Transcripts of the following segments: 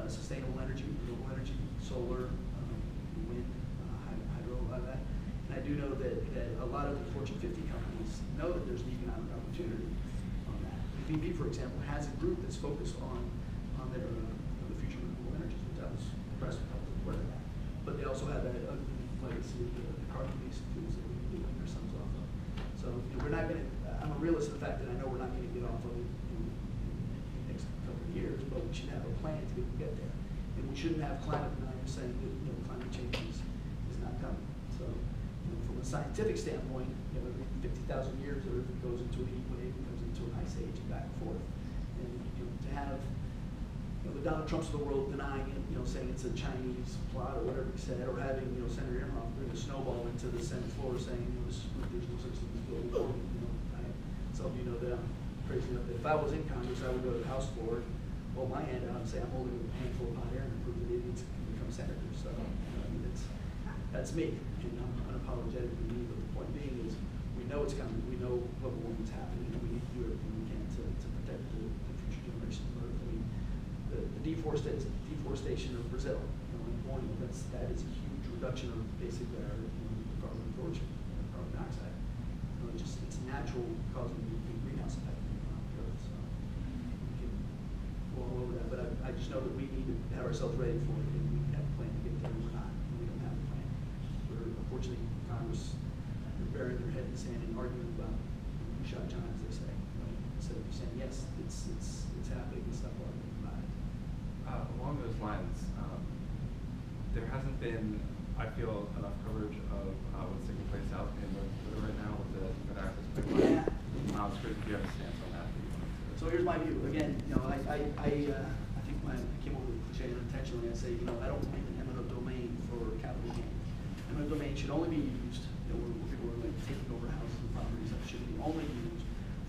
sustainable energy, renewable energy, solar, wind, hydro, a lot of that. And I do know that a lot of the Fortune 50 companies know that there's an economic opportunity on that. BP, for example, has a group that's focused on their the future renewable energies, which I was impressed with. I was aware of that. But they also have that legacy of the carbon-based fuels that we've been doing ourselves off of. So we're not going to. I'm a realist in the fact that I know we're not going to get off of it in the next couple of years, but we should have a plan to be able to get there. And we shouldn't have climate deniers saying that climate change is not coming. So from a scientific standpoint, every 50,000 years, the Earth goes into a heat wave, it goes into an ice age, and back and forth. And to have the Donald Trumps of the world denying it, saying it's a Chinese plot or whatever he said, or having Senator Inhofe bring a snowball into the Senate floor saying there's no such thing as global warming. Some of you know that I'm crazy enough that if I was in Congress, I would go to the House floor, hold my hand out, and say I'm holding a handful of hot air and prove that idiots can become senators. So that's me, and I'm unapologetically me. But the point being is, we know it's coming. We know global warming is happening, and we need to do everything we can to protect the future generations of Earth. I mean, the deforestation of Brazil, in Borneo, that is a huge reduction of basically our carbon absorption, carbon dioxide. It's natural causing the greenhouse effect on the Earth. So we can go all over that, but I just know that we need to have ourselves ready for it, and we have a plan to get there. We're not. We don't have a plan. We're unfortunately Congress. They're burying their head in the sand and arguing about who shot John, as they say. Instead of saying yes, it's happening and stop arguing about it. Along those lines, there hasn't been, I feel, enough coverage of what's taking place out in the right now with the Internet access pipeline. Yeah. It's great if you have a stance on that. So here's my view. Again, I think I came over with the cliche unintentionally. I say, I don't believe in eminent domain for capital gain. Eminent domain should only be used, where people are like taking over houses and properties. That should be only used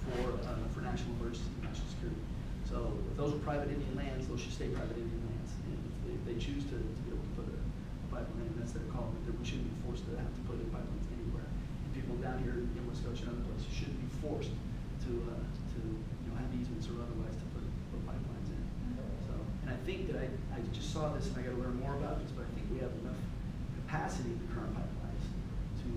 for national emergency, national security. So if those are private Indian lands, those should stay private Indian lands. And if they choose to be able to put a pipeline, that's their call. We shouldn't be forced to have to put in pipelines anywhere. And people down here in West Coast and other places shouldn't be forced to have easements or otherwise to put pipelines in. So, and I think that I just saw this and I got to learn more about this, but I think we have enough capacity in the current pipelines to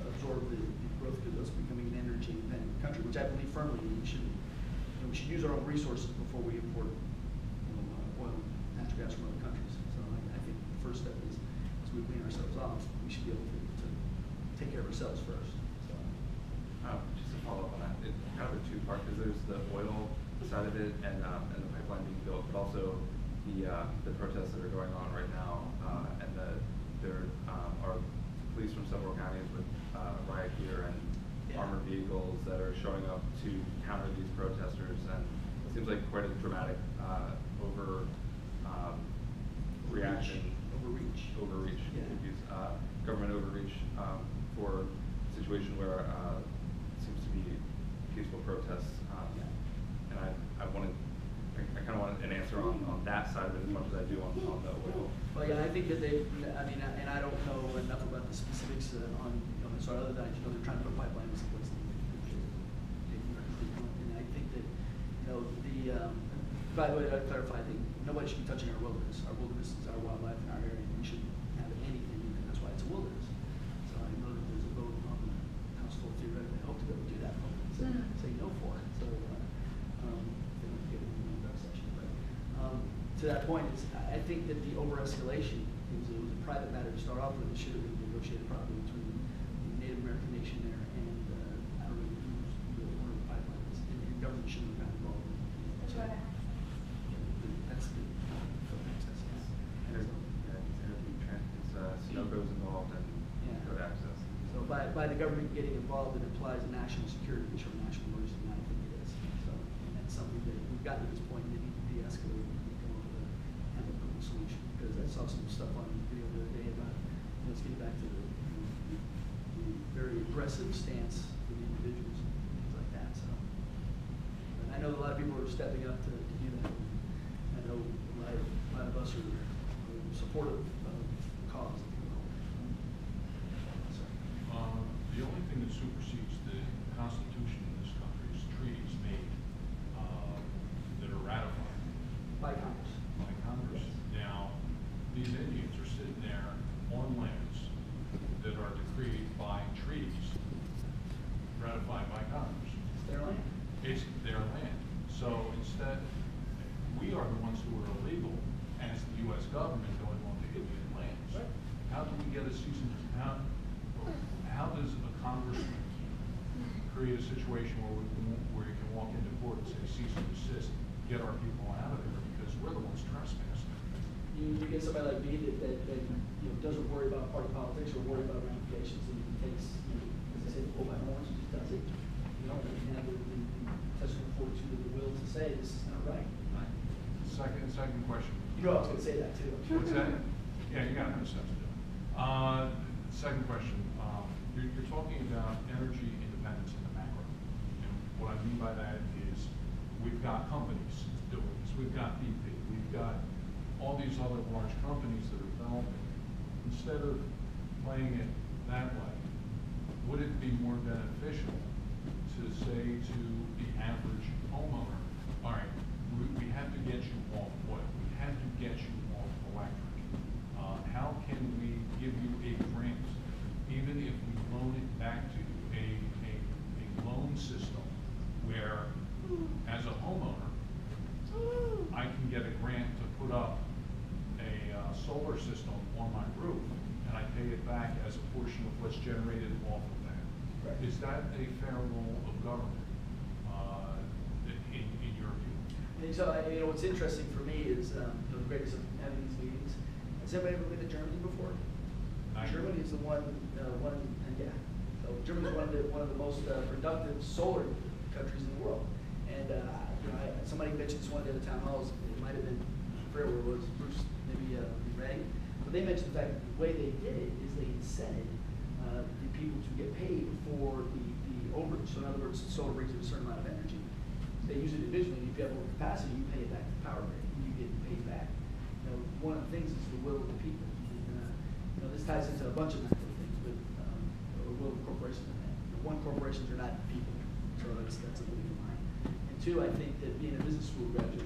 absorb the growth of us becoming an energy independent country, which I believe firmly in. We should use our own resources before we import oil, natural gas from other countries. So I think the first step is, as we clean ourselves off, we should be able to take care of ourselves first. So. Just to follow up on that, it's kind of a two-part, because there's the oil side of it and the pipeline being built, but also the protests that are going on right now, and there are police from several counties with riot gear and armored vehicles that are showing up to counter these protesters, and it seems like quite a dramatic overreach, yeah. Government overreach for a situation where it seems to be peaceful protests, and I kind of want an answer on that side of it as much as I do on the oil. Well, yeah, I think that and I don't know enough about the specifics on so other than they're trying to put pipelines in place. And I think that by the way, I clarify, I think nobody should be touching our wilderness. Our wilderness is our wildlife in our area, and we shouldn't have anything, and that's why it's a wilderness. So I know that there's a vote on the House floor theoretically. I hope to be able to do that vote. Say no for it. So they don't get it in the dark session. But to that point, I think that the over-escalation it was a private matter to start off with. It should have been negotiated properly between the Native American nation there and I don't know who's the owner of the pipelines. And government shouldn't have gotten involved. That's right. That's the access. Sunoco's involved and code access. So by the government getting involved, it implies a national security issue or national emergency, and I think it is. So and that's something that we've gotten to this point that need to de-escalate and come up with an amicable solution. Because I saw some stuff on the video the other day about let's get back to the very aggressive stance for the individuals and things like that. So and I know a lot of people are stepping up to do that. I know a lot of us are supportive of the cause. The only thing that supersedes the Constitution in this country is treaties made that are ratified. By that we are the ones who are illegal as the U.S. government going on to Indian lands. Right. How do we get a cease and how does a congressman create a situation where you can walk into court and say cease and desist, get our people out of there because we're the ones trespassing? You get somebody like me that doesn't worry about party politics or worry about ramifications, and he takes, as I said, pull by horns and just does it. You know, and have the testimony fortitude of the will to say this is not right. Second question. You know I was going to say that too. What's that? Yeah, you gotta have a sense of it. Second question. You're talking about energy independence in the macro. And what I mean by that is we've got companies doing this. We've got BP. We've got all these other large companies that are developing. Instead of playing it that way, would it be more beneficial to say to the average homeowner, all right, we have to get you off oil. We have to get you off electric. How can we give you a grant, even if we loan it back to you, a loan system where, as a homeowner, I can get a grant to put up a solar system on my roof, and I pay it back as a portion of what's generated off of that. Right. Is that a fair role of government, in your view? And so, what's interesting for me is the greatest of having these meetings. Has anybody ever been to Germany before? Germany is the one. Yeah. So Germany is one of the most productive solar countries in the world. And somebody mentioned this one of the other town halls. It might have been, I forget where it was, Bruce, maybe Ray. But they mentioned the fact that the way they did it is they incented the people to get paid for the overage. So in other words, solar brings in a certain amount of energy. They use it individually. If you have overcapacity, you pay it back to the power grid, and you get paid back. One of the things is the will of the people. And, this ties into a bunch of macro things, but the will of corporations. One, corporations are not people, so that's a belief of mine. And two, I think that being a business school graduate,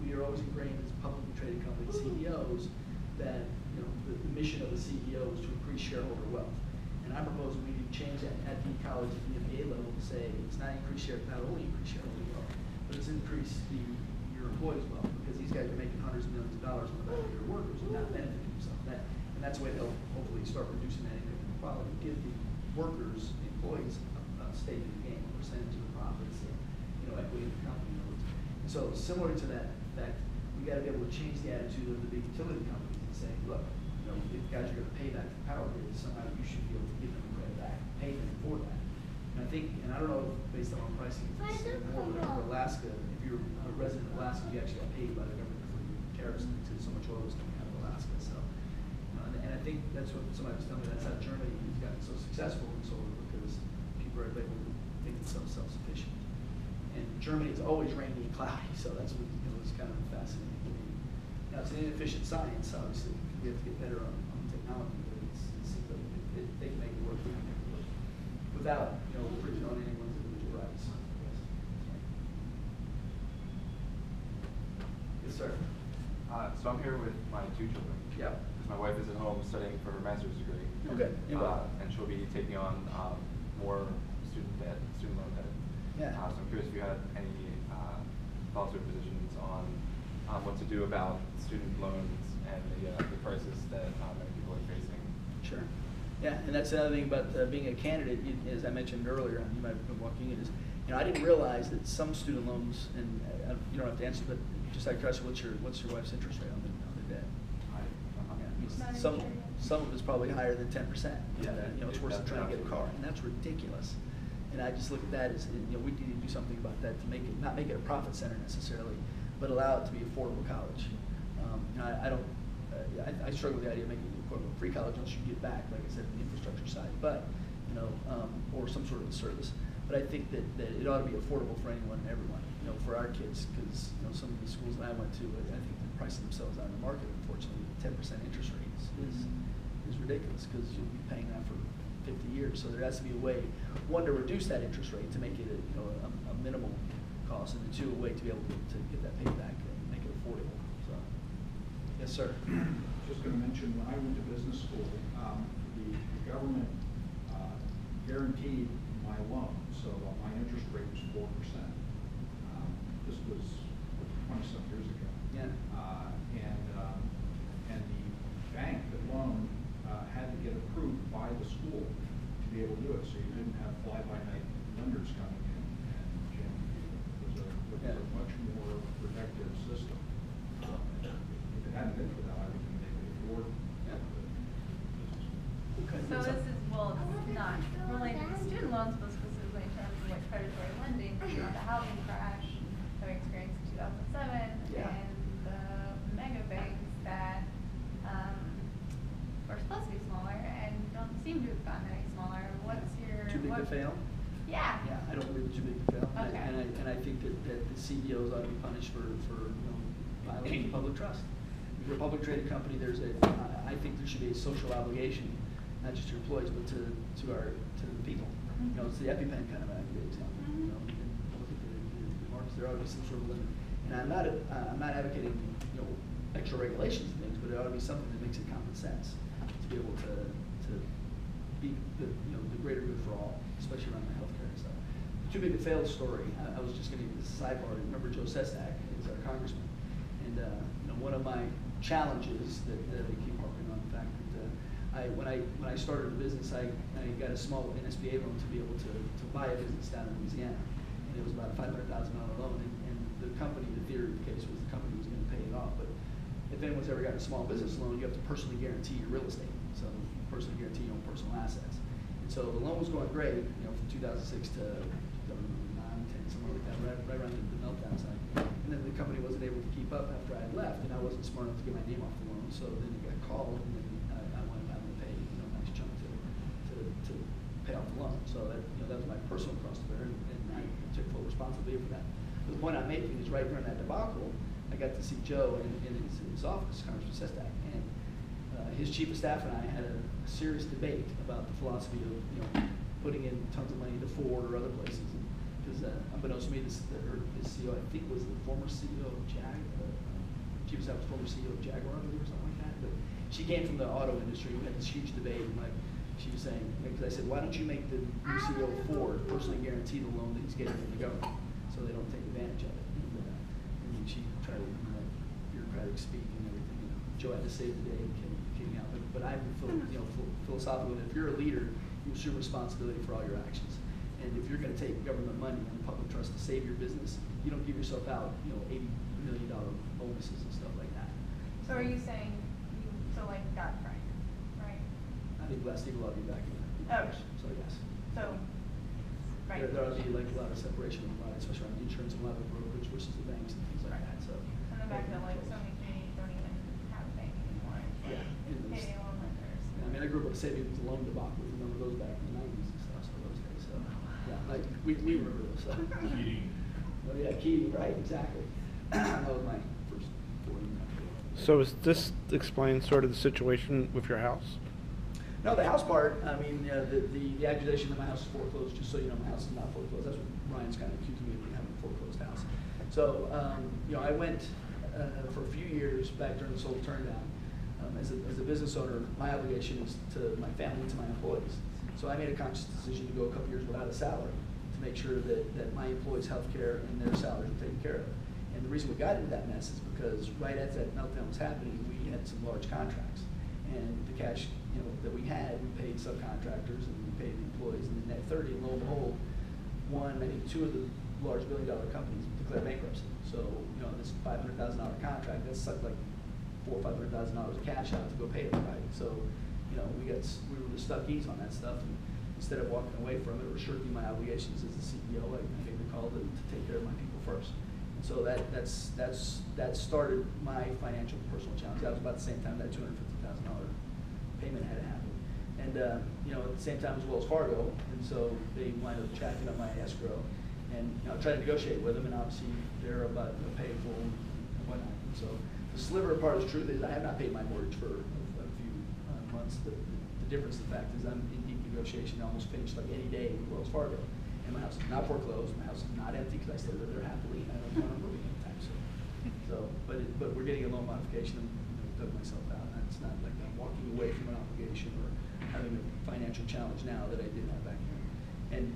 we are always ingrained as publicly traded company CEOs that the mission of the CEO is to increase shareholder wealth. And I propose we need to change that at the college, at the MBA level, to say it's not not only increase shareholder wealth, but it's increase your employees' wealth, because these guys are making hundreds of millions of dollars on the back of your workers and not benefiting themselves. And that's the way they'll hopefully start reducing that income inequality. Give the workers, the employees, a stake in the game, a percentage of the profits, and equity in the company. And so similar to that fact, we got to be able to change the attitude of the big utility companies and say, look, if guys are going to pay back the power grid, somehow you should be able to give them credit back, pay them for that. And I think, and I don't know based on pricing, if it's more for Alaska, if you're a resident of Alaska, you actually got paid by the government for your tariffs to so much oil was coming out of Alaska. So, and I think that's what somebody was telling me. That's how Germany has gotten so successful in solar, because people are able to make themselves self-sufficient. And Germany is always rainy and cloudy, so that's what was kind of fascinating to me. Now it's an inefficient science, obviously. We have to get better on technology, but it seems like they can make it work. We can make it work without infringing on anyone's individual rights. Yes, sir. So I'm here with my two children. Yeah. Because my wife is at home studying for her master's degree. Okay. And she'll be taking on more student loan debt. Yeah. So I'm curious if you had any thoughts or positions on what to do about student loans and the crisis that many people are facing. Sure. Yeah, and that's another thing about being a candidate, as I mentioned earlier, and you might have been walking in, is I didn't realize that some student loans, and you don't have to answer, but just out of curiosity, what's your wife's interest rate on the debt? Some of it's probably higher than 10%. Yeah, it's worse than trying to get a car, and that's ridiculous. And I just look at that as we need to do something about that to make it not make it a profit center necessarily, but allow it to be affordable college. I struggle with the idea of making it quote unquote free college unless you get back, like I said, the infrastructure side, but or some sort of a service. But I think that it ought to be affordable for anyone and everyone. For our kids, because some of the schools that I went to, I think they're pricing themselves out of the market. Unfortunately, 10% interest rates is ridiculous, because you'll be paying that for 50 years. So there has to be a way, one, to reduce that interest rate to make it a minimal cost, and two, a way to be able to get that paid back and make it affordable. So, yes, sir. Just going to mention, when I went to business school, the government guaranteed my loan, so my interest rate was 4%. This was some years ago. Yeah. And the bank that loaned had to get approved by the school to be able to do it, so you didn't have fly-by-night lenders coming in and jamming people. It was a much more protective system. If it hadn't been for that, I would think they could afford So this is, well, it's not related to student loans, but specifically in terms of like predatory lending, the housing crash that we experienced in 2007, Yeah. and the mega banks that were supposed to be smaller and don't seem to have gotten any smaller. What's your Too big to fail? Yeah. Yeah, I don't believe it's too big to fail. Okay. And I think that the CEOs ought to be punished for violating public trust. If you're a public traded company, I think there should be a social obligation, not just to your employees, but to the people. You know, it's the EpiPen kind of example. You know, you can look at the markets, there ought to be some sort of limit. And I'm not advocating, extra regulations and things, but it ought to be something that makes it common sense to be able to be the greater good for all, especially around the healthcare and stuff. Too big to fail story. I was just going to give this sidebar. Remember Joe Sestak is our congressman, and one of my challenges that I keep harping on the fact that when I started the business, I got a small NSBA loan to be able to buy a business down in Louisiana, and it was about a $500,000 loan, and the company, the theory of the case was the company was going to pay it off, but if anyone's ever got a small business loan, you have to personally guarantee your real estate, so personally guarantee your own personal assets. And so the loan was going great, from 2006 to 2009, 10, somewhere like that, right around the meltdown side. And then the company wasn't able to keep up after I had left, and I wasn't smart enough to get my name off the loan, so then it got called, and then I wound up having to pay a nice chunk to pay off the loan. So that was my personal cost there, and I took full responsibility for that. But the point I'm making is right during that debacle, I got to see Joe in his office, Congressman Sestak, and his chief of staff and I had a serious debate about the philosophy of putting in tons of money to Ford or other places. Because unbeknownst to me, this CEO, I think, was the former CEO of chief of staff was former CEO of Jaguar, I believe, or something like that. But she came from the auto industry. We had this huge debate, and she was saying, because I said, why don't you make the new CEO of Ford personally guarantee the loan that he's getting from the government, so they don't take advantage of it? And she tried to bureaucratic speak and everything. Joe had to save the day and came out. But I'm philosophical that if you're a leader, you assume responsibility for all your actions. And if you're going to take government money and public trust to save your business, you don't give yourself out, $80 million bonuses and stuff like that. So are you saying Dodd-Frank, right? I think Glass-Steagall ought to be back in there. Okay. So yes. So, right. There ought to be a lot of separation of money, especially around insurance and a lot of brokerage versus the banks and things like that. So. And the fact that so many communities don't even have a bank anymore. Yeah. Payday loan lenders. I mean, I grew up with a savings and loan debacle. Remember those back in the 90s and stuff, so those days. So, yeah, we remember those. So. Keating. Oh, yeah, Keating, right, exactly. That was my first foreign. So does this explain sort of the situation with your house? No, the house part, I mean, the accusation that my house is foreclosed, just so you know, my house is not foreclosed. That's what Ryan's kind of accusing me of having a foreclosed house. So, I went for a few years back during this whole turndown. As a business owner, my obligation is to my family, to my employees. So I made a conscious decision to go a couple years without a salary to make sure that my employees' health care and their salaries were taken care of. And the reason we got into that mess is because right as that meltdown was happening, we had some large contracts. And the cash that we had, we paid subcontractors and we paid the employees. And in that 30, and lo and behold, two of the large billion-dollar companies declared bankruptcy. So, this $500,000 contract, that's like $400,000 or $500,000 of cash out to go pay everybody. So, we were the stuckies on that stuff. And instead of walking away from it or shirking my obligations as the CEO, I made the call to take care of my people first. And so that started my financial personal challenge. That was about the same time that $250,000 payment had to happen. And at the same time as Wells Fargo, and so they wind up tracking up my escrow, and I tried to negotiate with them, and obviously they're about to pay full and whatnot. And so the sliver part of the truth is I have not paid my mortgage for a few months. The difference, the fact is I'm in deep negotiation. I almost finished like any day with Wells Fargo, and my house is not foreclosed. My house is not empty because I still live there happily, and I don't want to move anytime soon. So, but we're getting a loan modification, and I dug myself out. And it's not like I'm walking away from an obligation or having a financial challenge now that I didn't have back then. And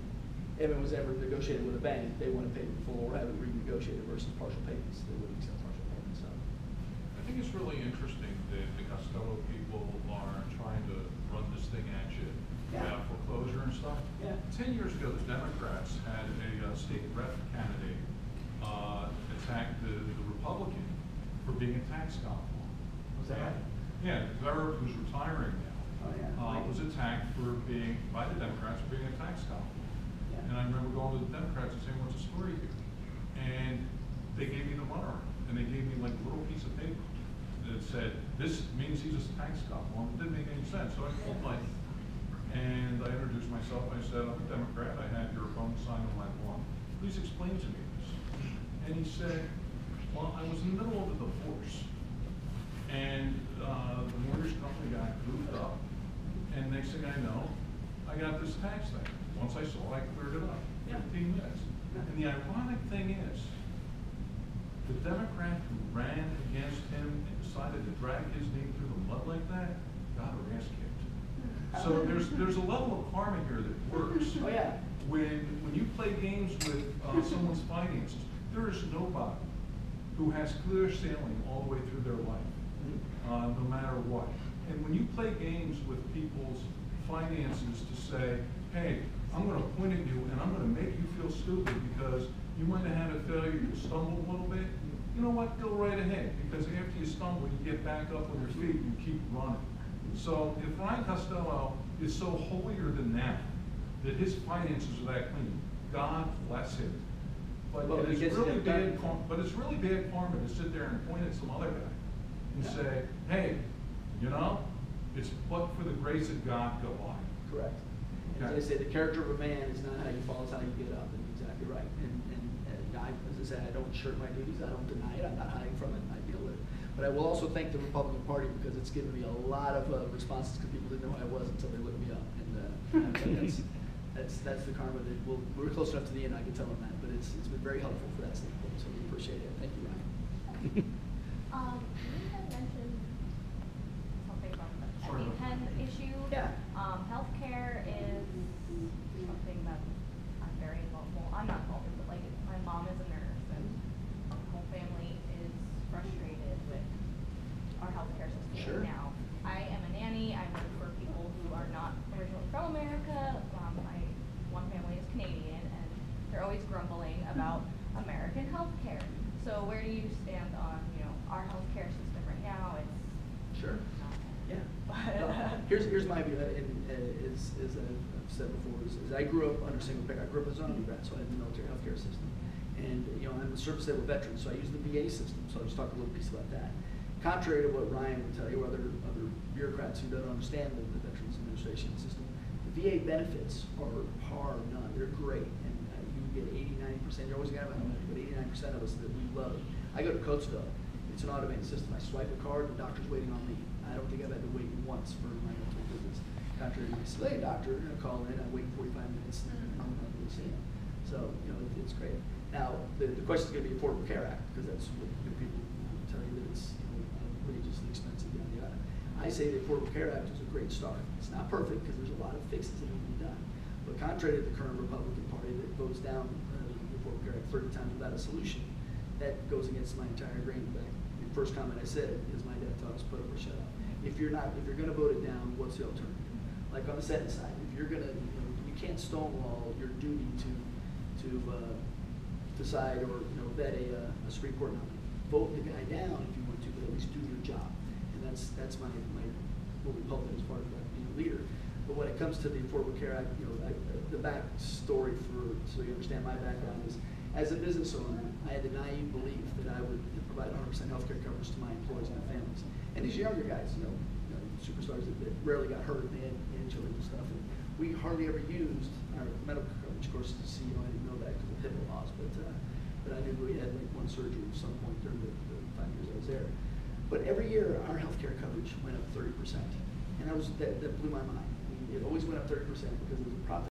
if it was ever negotiated with a bank, they want to pay in full or have it renegotiated versus partial payments. They wouldn't accept partial payments, so. I think it's really interesting that the Costello people are trying to run this thing at you about foreclosure and stuff. Yeah. 10 years ago, the Democrats had a state rep candidate attack the Republican for being a tax scofflaw. Was that right? Yeah, the Vera, who's retiring now, Oh, yeah. was attacked by the Democrats for being a tax scofflaw. Yeah. And I remember going to the Democrats and saying, "What's the story here?" And they gave me the runaround, and they gave me like a little piece of paper that said, "This means he's a tax scofflaw." It didn't make any sense, so I called Mike, and I introduced myself. I said, "I'm a Democrat. I have your opponent sign on my form. Please explain to me this." And he said, "Well, I was in the middle of a divorce, and the mortgage company got goofed up, and next thing I know, I got this tax thing. Once I saw it, I cleared it up, 15 minutes. And the ironic thing is, the Democrat who ran against him and decided to drag his name through the mud like that, got her ass kicked. So there's a level of karma here that works. Oh, yeah. When you play games with someone's finances, there is nobody who has clear sailing all the way through their life, no matter what. And when you play games with people's finances to say, "Hey, I'm going to point at you and I'm going to make you feel stupid because you might have had a failure, you stumbled a little bit," you know what, go right ahead, because after you stumble, you get back up on your feet and you keep running. So if Ryan Costello is so holier than thou, that his finances are that clean, God bless him. But Well, it's because really they've bad. done- But it's really bad karma to sit there and point at some other guy and Yeah. say, "Hey, you know, it's but for the grace of God go I." Correct. And Okay. as I say, the character of a man is not how you fall, it's how you get up, and you're exactly right. And as I said, I don't shirk my duties, I don't deny it, I'm not hiding from it, I deal with it. But I will also thank the Republican Party because it's given me a lot of responses because people didn't know who I was until they looked me up. And that's the karma that we're close enough to the end, I can tell them that, but it's been very helpful for that standpoint, so we appreciate it. Thank you, Ryan. You had mentioned something about the Sorry about EpiPen that. issue. Yeah. Healthcare is something that I'm very involved in. Well, I'm not involved in, but like my mom is a nurse and our whole family is frustrated with our healthcare system Sure. right now. I am a nanny. I work for people who are not originally from America. My one family is Canadian, and they're always grumbling about American healthcare. So where do you stand on, our healthcare system right now? It's Sure. not Yeah. But- Well, here's my view, and as I've said before, is I grew up under single parent. I grew up as an undergrad, so I had the military healthcare system. And, I'm a service level veteran, so I use the VA system, so I'll just talk a little piece about that. Contrary to what Ryan would tell you, or other bureaucrats who don't understand the Veterans Administration system, the VA benefits are par none. They're great, and you get 80–90%. You're always gonna have a number, but 89% of us that we love it. I go to Coatesville. It's an automated system. I swipe a card, the doctor's waiting on me. I don't think I've had to wait once for my mental visits. Contrary to my civilian doctor, I call in, I wait 45 minutes, and I'm not really seeing him. So, it's great. Now, the question is going to be Affordable Care Act, because that's what people tell you that it's outrageously expensive, yada, yada. I say the Affordable Care Act is a great start. It's not perfect, because there's a lot of fixes that need to be done. But contrary to the current Republican Party that votes down the Affordable Care Act 30 times without a solution, that goes against my entire grain of fact. The first comment I said is my dad taught us put up or shut up. If you're going to vote it down, what's the alternative? Like on the Senate side, if you're going to, you can't stonewall your duty to decide or vet a Supreme Court nominee. Vote the guy down if you want to, but at least do your job. And that's my what we public as part of being a leader. But when it comes to the Affordable Care Act, the backstory so you understand my background is, as a business owner, I had the naive belief that I would provide 100% healthcare coverage to my employees and their families. And these younger guys, superstars that rarely got hurt, they had children and stuff. And we hardly ever used our medical coverage. Of course, as a CEO, I didn't know that because of HIPAA laws, but I knew we had like one surgery at some point during the 5 years I was there. But every year, our healthcare coverage went up 30%. And that blew my mind. I mean, it always went up 30% because there was a profit